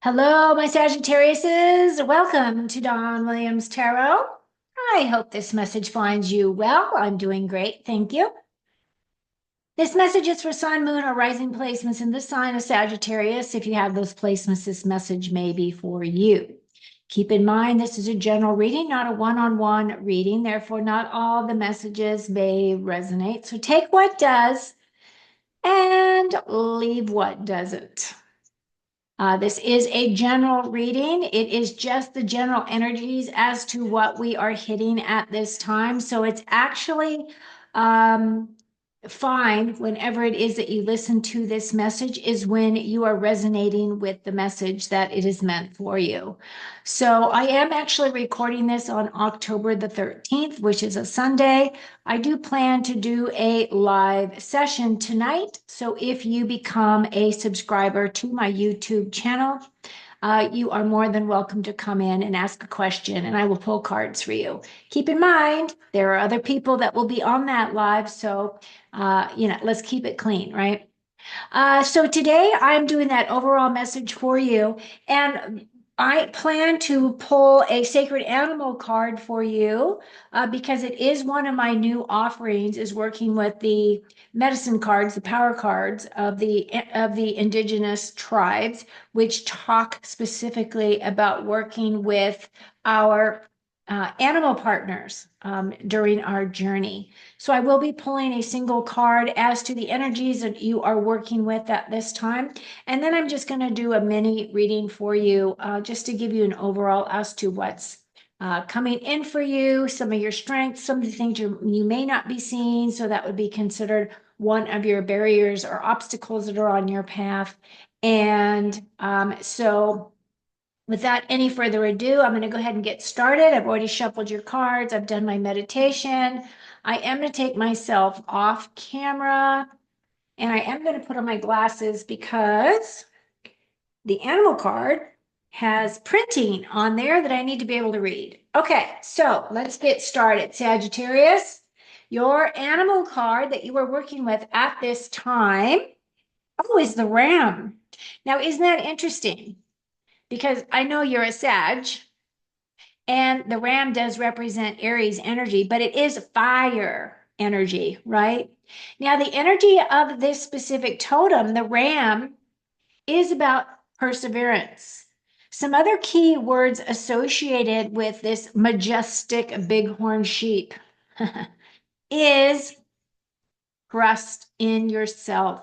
Hello, my Sagittariuses. Welcome to Don Williams Tarot. I hope this message finds you well. I'm doing great, thank you. This message is for Sun, Moon, or Rising placements in the sign of Sagittarius. If you have those placements, this message may be for you. Keep in mind, this is a general reading, not a one-on-one reading. Therefore, not all the messages may resonate. So take what does and leave what doesn't. This is a general reading. It is just the general energies as to what we are hitting at this time. So it's actually um, fine whenever it is that you listen to this message is when you are resonating with the message that it is meant for you. So I am actually recording this on October the 13th, which is a Sunday. I do plan to do a live session tonight. So if you become a subscriber to my YouTube channel, you are more than welcome to come in and ask a question, and I will pull cards for you. Keep in mind, there are other people that will be on that live, so let's keep it clean, right? So today I'm doing that overall message for you, and I plan to pull a sacred animal card for you because it is one of my new offerings is working with the medicine cards, the power cards of the indigenous tribes, which talk specifically about working with our animal partners during our journey. So I will be pulling a single card as to the energies that you are working with at this time. And then I'm just going to do a mini reading for you just to give you an overall as to what's coming in for you, some of your strengths, some of the things you may not be seeing. So that would be considered one of your barriers or obstacles that are on your path. And so without any further ado, I'm going to go ahead and get started. I've already shuffled your cards. I've done my meditation. I am going to take myself off camera and I am going to put on my glasses because the animal card has printing on there that I need to be able to read. Okay, so let's get started. Sagittarius, your animal card that you are working with at this time, oh, is the ram. Now, isn't that interesting? Because I know you're a Sag, and the ram does represent Aries energy, but it is fire energy, right? Now, the energy of this specific totem, the ram, is about perseverance. Some other key words associated with this majestic bighorn sheep is trust in yourself,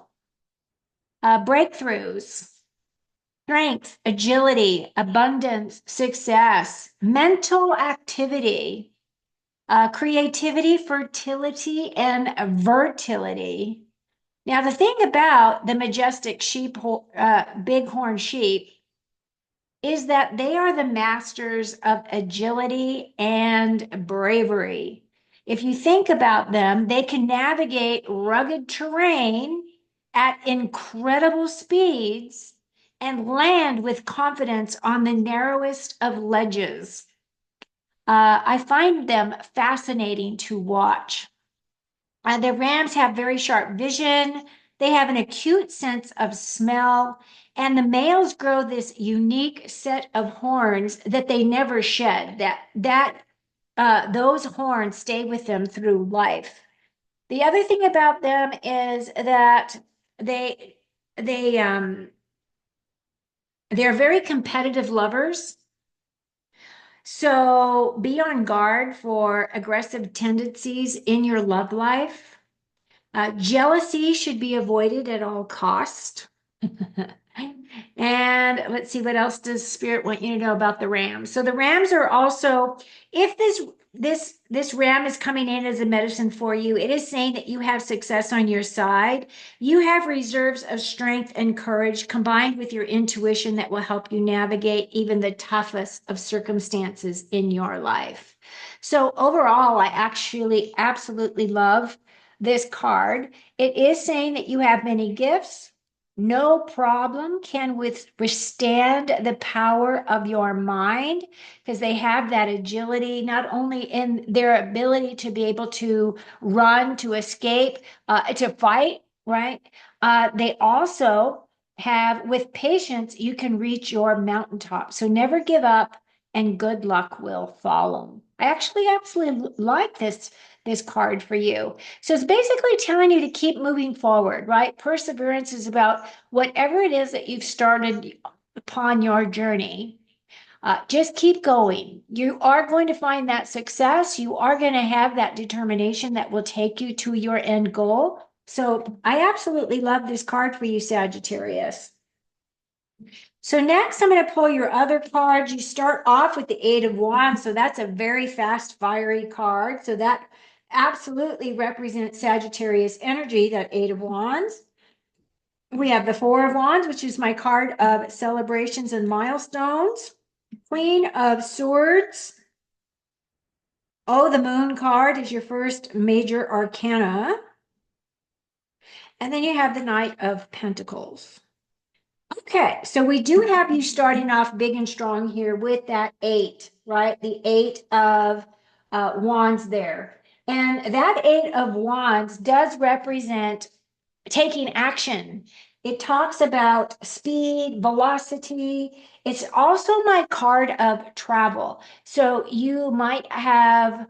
breakthroughs, strength, agility, abundance, success, mental activity, creativity, fertility, and fertility. Now, the thing about the majestic sheep, bighorn sheep, is that they are the masters of agility and bravery. If you think about them, they can navigate rugged terrain at incredible speeds and land with confidence on the narrowest of ledges. I find them fascinating to watch. The rams have very sharp vision. They have an acute sense of smell, and the males grow this unique set of horns that they never shed. Those horns stay with them through life. The other thing about them is that they they they're very competitive lovers. So be on guard for aggressive tendencies in your love life. Jealousy should be avoided at all cost. And let's see, what else does Spirit want you to know about the Rams? So the Rams are also, if this ram is coming in as a medicine for you, it is saying that you have success on your side. You have reserves of strength and courage combined with your intuition that will help you navigate even the toughest of circumstances in your life. So overall, I actually absolutely love this card. It is saying that you have many gifts. No problem can withstand the power of your mind because they have that agility, not only in their ability to be able to run, to escape, to fight, right? They also have with patience, you can reach your mountaintop. So never give up and good luck will follow. I actually absolutely like this card for you. So it's basically telling you to keep moving forward, right? Perseverance is about whatever it is that you've started upon your journey. Just keep going. You are going to find that success. You are going to have that determination that will take you to your end goal. So I absolutely love this card for you, Sagittarius. So next, I'm going to pull your other cards. You start off with the Eight of Wands. So that's a very fast, fiery card. So that absolutely represents Sagittarius energy, that Eight of Wands. We have the Four of Wands, which is my card of celebrations and milestones. Queen of Swords. Oh, the Moon card is your first major arcana. And then you have the Knight of Pentacles. Okay, so we do have you starting off big and strong here with that eight, right? The Eight of Wands there. And that Eight of Wands does represent taking action. It talks about speed, velocity. It's also my card of travel. So you might have,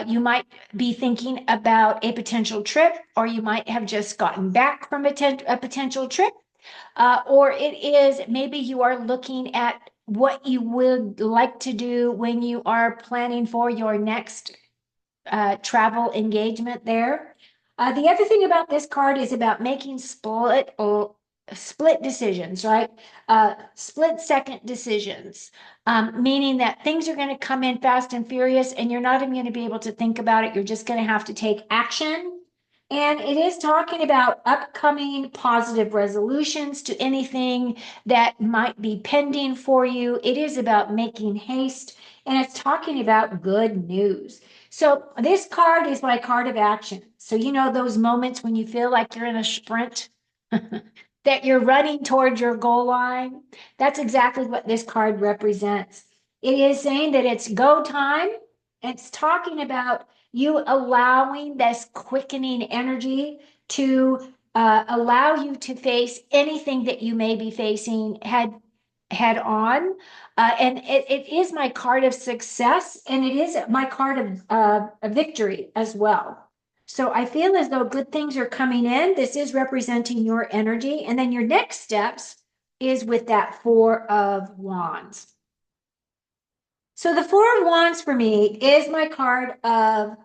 you might be thinking about a potential trip, or you might have just gotten back from a potential trip. Or it is maybe you are looking at what you would like to do when you are planning for your next travel engagement there. The other thing about this card is about making split decisions, right? Split second decisions, meaning that things are going to come in fast and furious, and you're not even going to be able to think about it. You're just going to have to take action. And it is talking about upcoming positive resolutions to anything that might be pending for you. It is about making haste, and it's talking about good news. So this card is my card of action. So you know those moments when you feel like you're in a sprint, that you're running towards your goal line. That's exactly what this card represents. It is saying that it's go time. It's talking about you allowing this quickening energy to allow you to face anything that you may be facing head on. And it is my card of success, and it is my card of a victory as well. So I feel as though good things are coming in. This is representing your energy. And then your next steps is with that Four of Wands. So the Four of Wands for me is my card of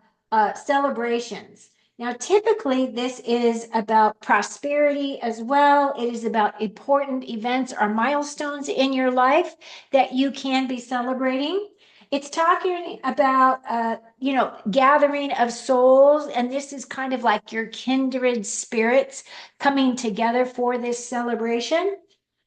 celebrations. Now, typically, this is about prosperity as well. It is about important events or milestones in your life that you can be celebrating. It's talking about, gathering of souls, and this is kind of like your kindred spirits coming together for this celebration.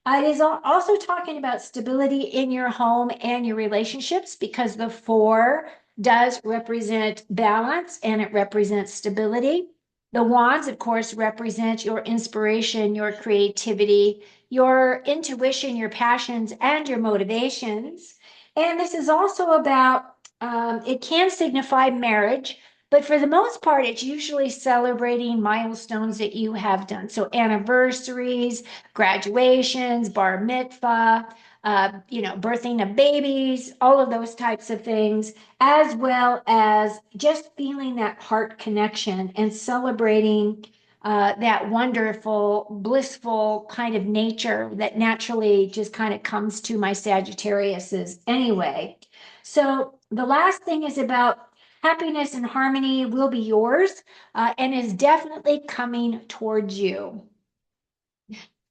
It is also talking about stability in your home and your relationships, because the four does represent balance and it represents stability. The wands, of course, represent your inspiration, your creativity, your intuition, your passions, and your motivations. And this is also about, it can signify marriage, but for the most part, it's usually celebrating milestones that you have done. So anniversaries, graduations, bar mitzvah, birthing of babies, all of those types of things, as well as just feeling that heart connection and celebrating that wonderful, blissful kind of nature that naturally just kind of comes to my Sagittariuses anyway. So the last thing is about happiness and harmony will be yours, and is definitely coming towards you.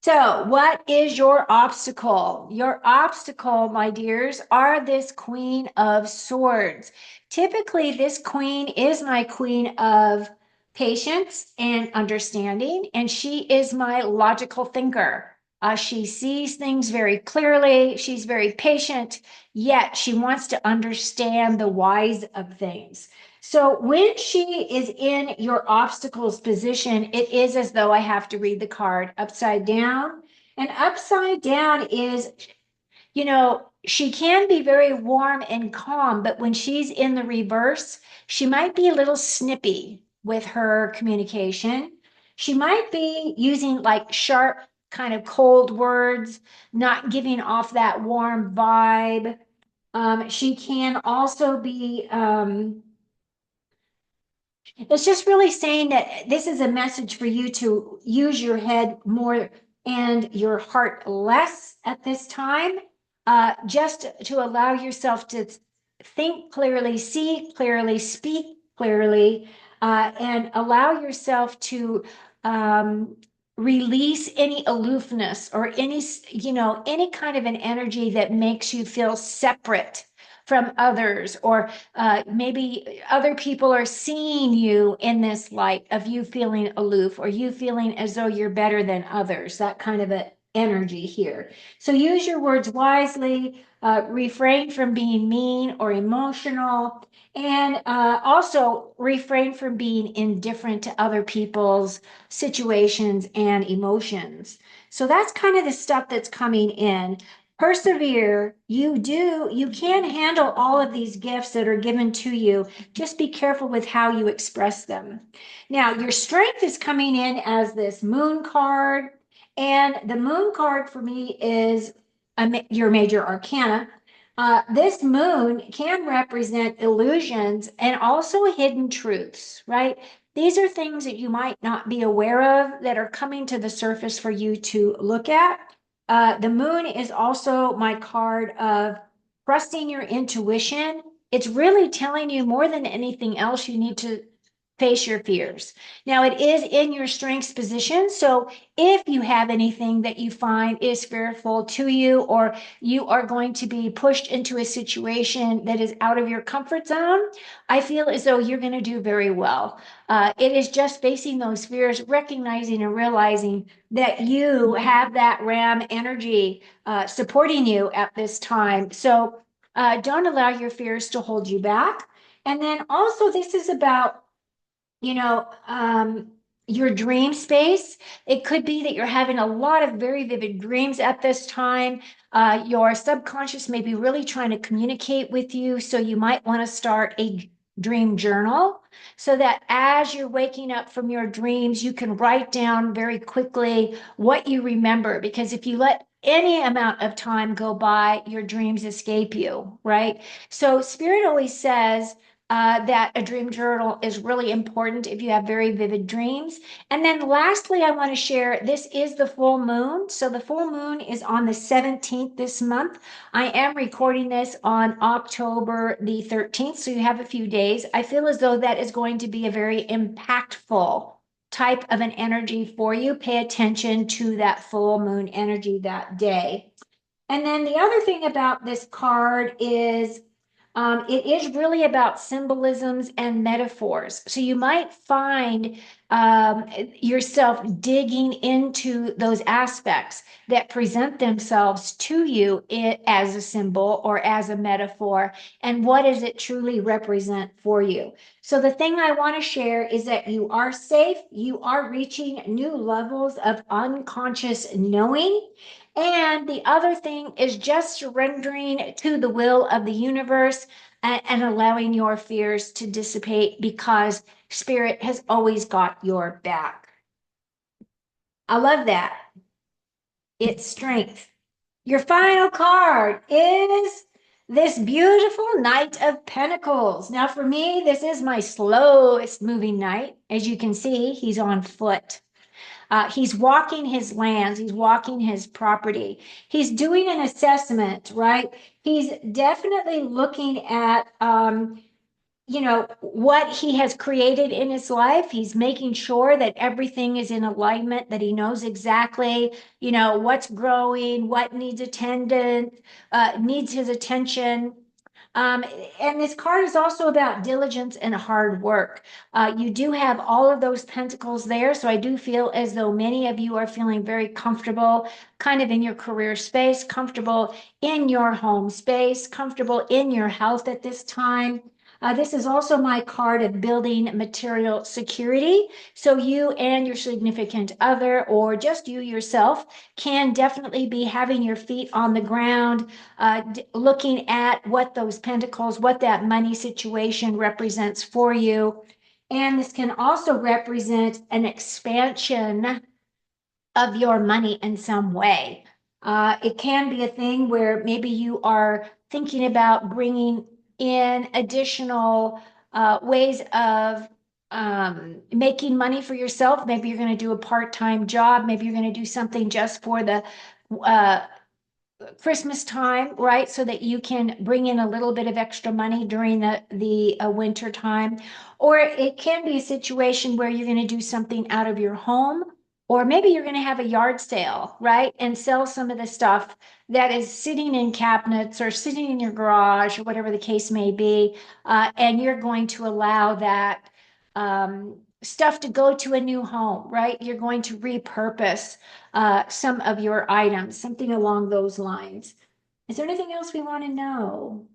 So, what is your obstacle? Your obstacle, my dears, are this Queen of Swords. Typically, this queen is my queen of patience and understanding, and she is my logical thinker. She sees things very clearly. She's very patient, yet she wants to understand the whys of things. So when she is in your obstacles position, it is as though I have to read the card upside down. And upside down is, she can be very warm and calm, but when she's in the reverse, she might be a little snippy with her communication. She might be using like sharp kind of cold words, not giving off that warm vibe. She can also be, it's just really saying that this is a message for you to use your head more and your heart less at this time, just to allow yourself to think clearly, see clearly, speak clearly, and allow yourself to release any aloofness or any, any kind of an energy that makes you feel separate from others, or maybe other people are seeing you in this light of you feeling aloof or you feeling as though you're better than others, that kind of an energy here. So use your words wisely, refrain from being mean or emotional, and also refrain from being indifferent to other people's situations and emotions. So that's kind of the stuff that's coming in. Persevere. You can handle all of these gifts that are given to you. Just be careful with how you express them. Now, your strength is coming in as this moon card, and the moon card for me is your major arcana. This moon can represent illusions and also hidden truths, right? These are things that you might not be aware of that are coming to the surface for you to look at. The moon is also my card of trusting your intuition. It's really telling you more than anything else, you need to face your fears. Now, it is in your strengths position. So if you have anything that you find is fearful to you, or you are going to be pushed into a situation that is out of your comfort zone, I feel as though you're going to do very well. It is just facing those fears, recognizing and realizing that you have that Ram energy supporting you at this time. So don't allow your fears to hold you back. And then also, this is about you know, your dream space. It could be that you're having a lot of very vivid dreams at this time. Your subconscious may be really trying to communicate with you. So you might want to start a dream journal so that as you're waking up from your dreams, you can write down very quickly what you remember. Because if you let any amount of time go by, your dreams escape you, right? So Spirit always says, that a dream journal is really important if you have very vivid dreams. And then lastly, I want to share this is the full moon. So the full moon is on the 17th this month. I am recording this on October the 13th, so you have a few days. I feel as though that is going to be a very impactful type of an energy for you. Pay attention to that full moon energy that day. And then the other thing about this card is it is really about symbolisms and metaphors. So you might find yourself digging into those aspects that present themselves to you as a symbol or as a metaphor, and what does it truly represent for you. So the thing I want to share is that you are safe, you are reaching new levels of unconscious knowing. And the other thing is just surrendering to the will of the universe, and allowing your fears to dissipate, because Spirit has always got your back. I love that. It's strength. Your final card is this beautiful Knight of Pentacles. Now, for me, this is my slowest moving knight. As you can see, he's on foot. He's walking his lands, he's walking his property. He's doing an assessment, right? He's definitely looking at, what he has created in his life. He's making sure that everything is in alignment, that he knows exactly, what's growing, what needs needs his attention. Um, and this card is also about diligence and hard work. You do have all of those pentacles there. So I do feel as though many of you are feeling very comfortable kind of in your career space, comfortable in your home space, comfortable in your health at this time. This is also my card of building material security. So you and your significant other, or just you yourself, can definitely be having your feet on the ground, looking at what those pentacles, what that money situation represents for you. And this can also represent an expansion of your money in some way. It can be a thing where maybe you are thinking about bringing in additional ways of making money for yourself. Maybe you're going to do a part-time job. Maybe you're going to do something just for the uh, Christmas time, right? So that you can bring in a little bit of extra money during the winter time. Or it can be a situation where you're going to do something out of your home, or maybe you're going to have a yard sale, right? And sell some of the stuff that is sitting in cabinets or sitting in your garage or whatever the case may be. And you're going to allow that stuff to go to a new home, right? You're going to repurpose some of your items, something along those lines. Is there anything else we want to know?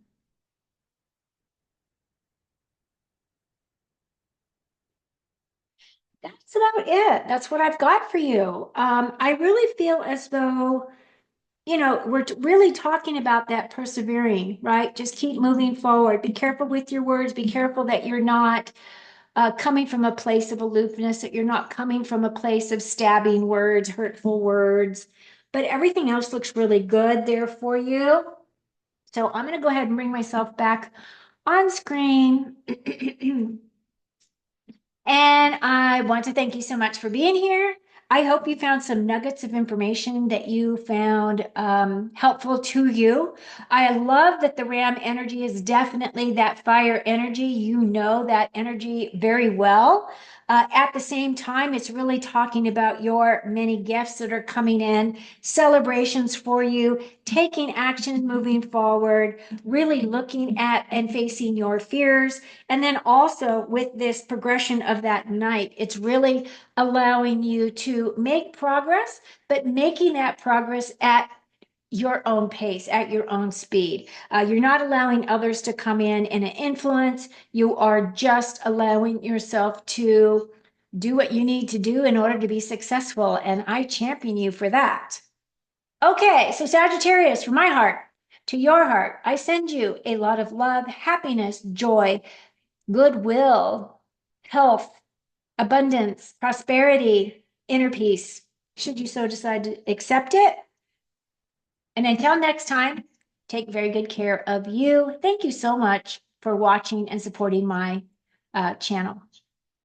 That's about it. That's what I've got for you. I really feel as though, we're really talking about that persevering, right? Just keep moving forward. Be careful with your words. Be careful that you're not coming from a place of aloofness, that you're not coming from a place of stabbing words, hurtful words. But everything else looks really good there for you. So I'm going to go ahead and bring myself back on screen. And I want to thank you so much for being here. I hope you found some nuggets of information that you found helpful to you. I love that the Ram energy is definitely that fire energy. You know that energy very well. At the same time, it's really talking about your many gifts that are coming in, celebrations for you, taking action, moving forward, really looking at and facing your fears. And then also with this progression of that night, it's really allowing you to make progress, but making that progress at your own pace, at your own speed. You're not allowing others to come in and influence. You are just allowing yourself to do what you need to do in order to be successful. And I champion you for that. Okay, so Sagittarius, from my heart to your heart, I send you a lot of love, happiness, joy, goodwill, health, abundance, prosperity, inner peace, should you so decide to accept it. And until next time, take very good care of you. Thank you so much for watching and supporting my channel.